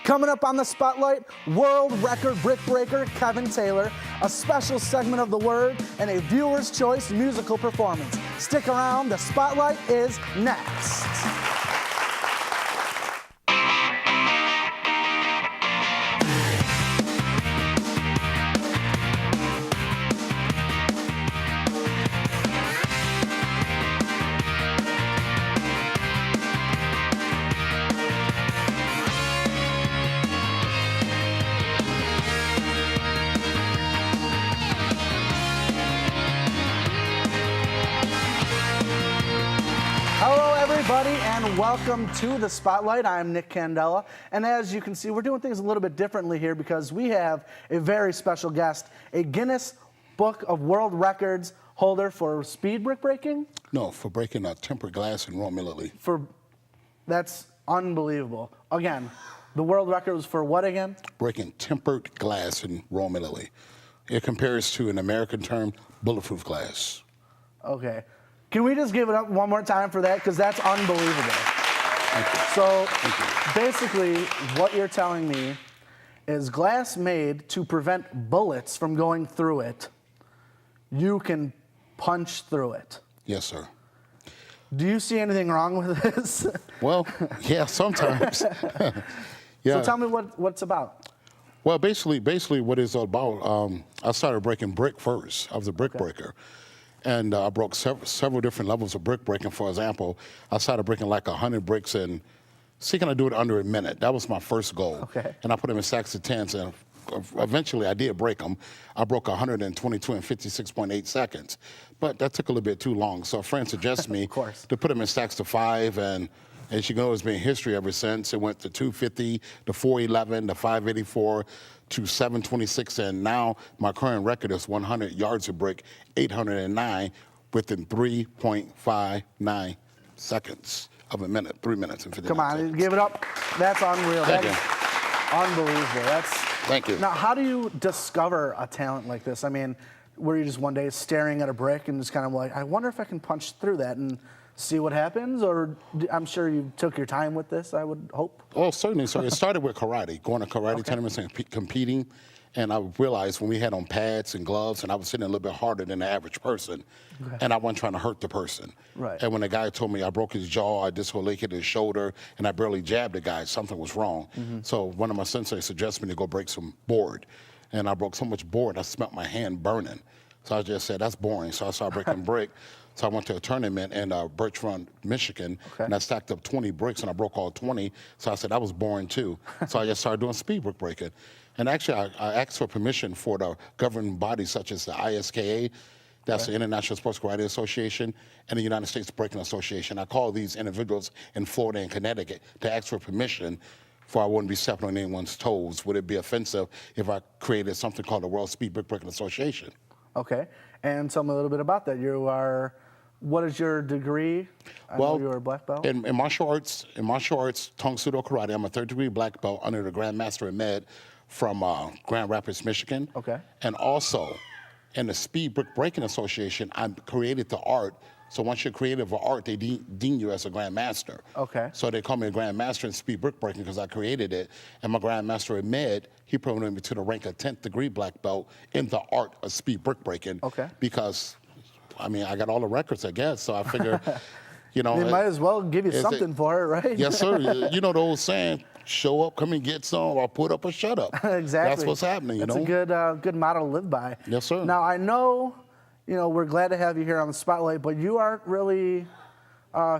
Coming up on the Spotlight, world record brick breaker Kevin Taylor, a special segment of The Word, and a viewer's choice musical performance. Stick around, the Spotlight is next. Hello, everybody, and welcome to the Spotlight. I'm Nick Candela, and as you can see, we're doing things a little bit differently here because we have a very special guest, a Guinness Book of World Records holder for speed brick breaking. No, for breaking a tempered glass in Rome, Italy. That's unbelievable. Again, the world record was for what again? Breaking tempered glass in Rome, Italy. It compares to an American term, bulletproof glass. Okay. Can we just give it up one more time for that? Because that's unbelievable. Thank you. So Thank you. basically, what you're telling me is glass made to prevent bullets from going through it. You can punch through it. Yes, sir. Do you see anything wrong with this? Well, yeah, sometimes. Yeah. So tell me what's about. Well, basically what it's about, I started breaking brick first. I was a brick breaker. And I broke several different levels of brick breaking. For example, I started breaking like 100 bricks and can I do it under a minute? That was my first goal. Okay. And I put them in stacks of 10s, and eventually I did break them. I broke 122 in 56.8 seconds. But that took a little bit too long. So a friend suggested me to put them in stacks of 5, and as you know, it's been history ever since. It went to 250, to 411, to 584, to 726, and now my current record is 100 yards of brick, 809, within 3.59 seconds of a minute, 3 minutes and 59 Come on, seconds. give it up. That's unreal. Thank That's unbelievable. Thank you. Now, how do you discover a talent like this? I mean, were you just one day staring at a brick and just kind of like, I wonder if I can punch through that and see what happens? Or I'm sure you took your time with this, I would hope. Oh, certainly. So it started with karate, going to karate tournaments and competing. And I realized when we had on pads and gloves, and I was hitting a little bit harder than the average person, and I wasn't trying to hurt the person. Right. And when the guy told me I broke his jaw, I dislocated his shoulder, and I barely jabbed the guy, something was wrong. So one of my sensei suggested me to go break some board. And I broke so much board, I smelled my hand burning. So I just said, that's boring. So I started breaking brick. So I went to a tournament in Birch Run, Michigan, and I stacked up 20 bricks, and I broke all 20. So I said, that was boring too. So I just started doing speed brick breaking. And actually, I asked for permission for the governing bodies such as the ISKA, that's the International Sports Karate Association, and the United States Breaking Association. I called these individuals in Florida and Connecticut to ask for permission, for I wouldn't be stepping on anyone's toes. Would it be offensive if I created something called the World Speed Brick Breaking Association? Okay, and tell me a little bit about that. What is your degree? I know you're a black belt. In martial arts, Tong Sudo Karate, I'm a third-degree black belt under the Grandmaster in Med from Grand Rapids, Michigan. Okay. And also, in the Speed Brick Breaking Association, I created the art. So once you're creative of art, they deem you as a Grandmaster. Okay. So they call me a Grandmaster in Speed Brick Breaking because I created it. And my Grandmaster in Med, he promoted me to the rank of 10th degree black belt in the art of speed brick breaking. Okay. Because, I mean, I got all the records, I guess. So I figure, you know. They might as well give you something for it, right? Yes, sir. You know the old saying, show up, come and get some, or put up or shut up. Exactly. That's what's happening, you know. That's a good motto to live by. Yes, sir. Now, I know, we're glad to have you here on the Spotlight, but you aren't really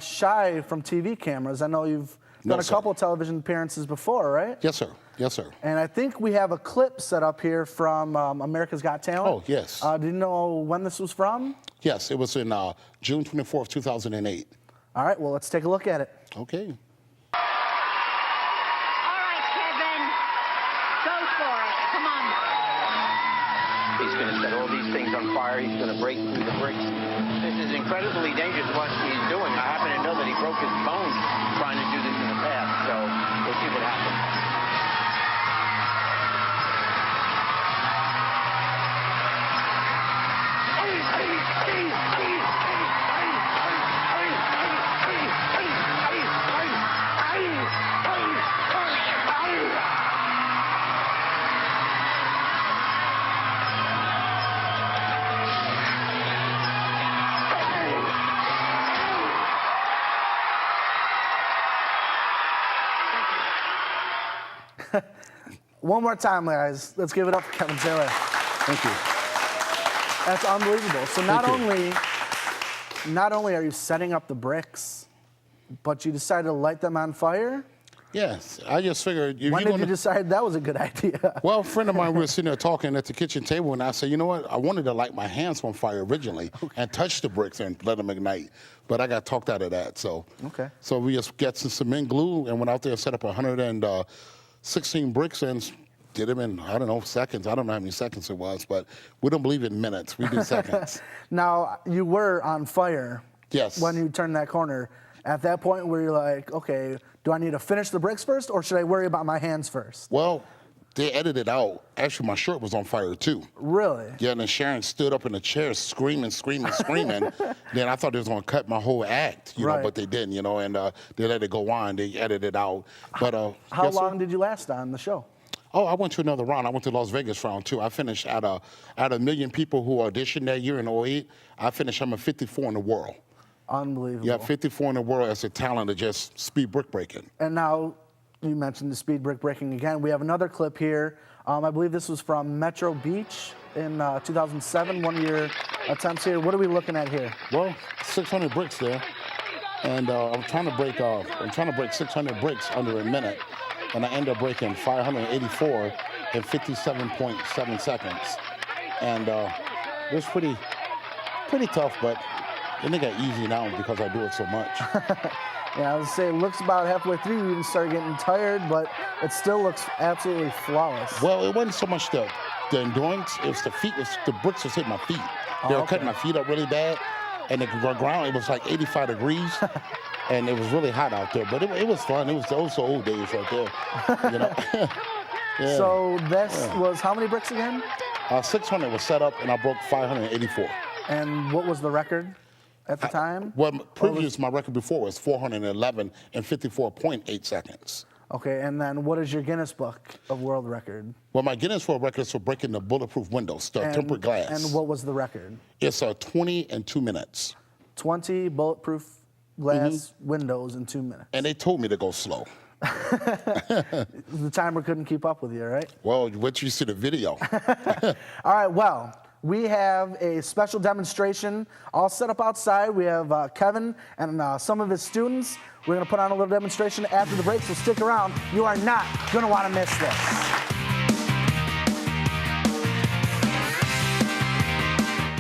shy from TV cameras. I know you've done a couple of television appearances before, right? Yes, sir. Yes, sir. And I think we have a clip set up here from America's Got Talent. Oh, yes. Do you know when this was from? Yes, it was in June 24th, 2008. All right, well, let's take a look at it. Okay. All right, Kevin. Go for it. Come on. He's going to set all these things on fire. He's going to break through the bricks. This is incredibly dangerous what he's doing. I happen to know that he broke his bones trying to do this in the past, so we'll see what happens. One more time, guys. Let's give it up for Kevin Taylor. Thank you. That's unbelievable. So not only are you setting up the bricks, but you decided to light them on fire? Yes, I just figured. If When you're did you decide that was a good idea? Well, a friend of mine, we were sitting there talking at the kitchen table, and I said, you know what? I wanted to light my hands on fire originally and touch the bricks and let them ignite, but I got talked out of that. So, so we just got some cement glue and went out there and set up 116 bricks and did them in, I don't know, seconds. I don't know how many seconds it was, but we don't believe in minutes. We do seconds. Now, you were on fire. Yes. When you turned that corner. At that point where you're like, okay, do I need to finish the bricks first or should I worry about my hands first? Well, they edited out. Actually, my shirt was on fire too. Really? Yeah, and then Sharon stood up in the chair screaming. Then I thought they was gonna cut my whole act, you know, but they didn't, you know, and they let it go on. They edited it out. But how long did you last on the show? Oh, I went to another round. I went to Las Vegas round too. I finished out of 1 million people who auditioned that year in 2008. I finished number 54 in the world. Unbelievable. Yeah, 54 in the world as a talent of just speed brick breaking. And now you mentioned the speed brick breaking again. We have another clip here. I believe this was from Metro Beach in 2007, one of your attempts here. What are we looking at here? Well, 600 bricks there, and I'm trying to break 600 bricks under a minute, and I end up breaking 584 in 57.7 seconds, and it was pretty tough, but. Then they got easy now because I do it so much. Yeah, I was saying, it looks about halfway through, you even start getting tired, but it still looks absolutely flawless. Well, it wasn't so much the endurance, it was the feet, the bricks was hitting my feet. They were cutting my feet up really bad, and the ground, it was like 85 degrees, and it was really hot out there, but it was fun. It was those old days right there, you know. Yeah. So this was how many bricks again? 600 was set up, and I broke 584. And what was the record at the time? Well, my record before was 411 in 54.8 seconds. Okay, and then what is your Guinness Book of World Record? Well, my Guinness World Record is for breaking the bulletproof windows, the tempered glass. And what was the record? It's 20 in 2 minutes. 20 bulletproof glass windows in 2 minutes. And they told me to go slow. The timer couldn't keep up with you, right? Well, what you see the video. All right, well, we have a special demonstration all set up outside. We have Kevin and some of his students. We're going to put on a little demonstration after the break, so stick around. You are not going to want to miss this.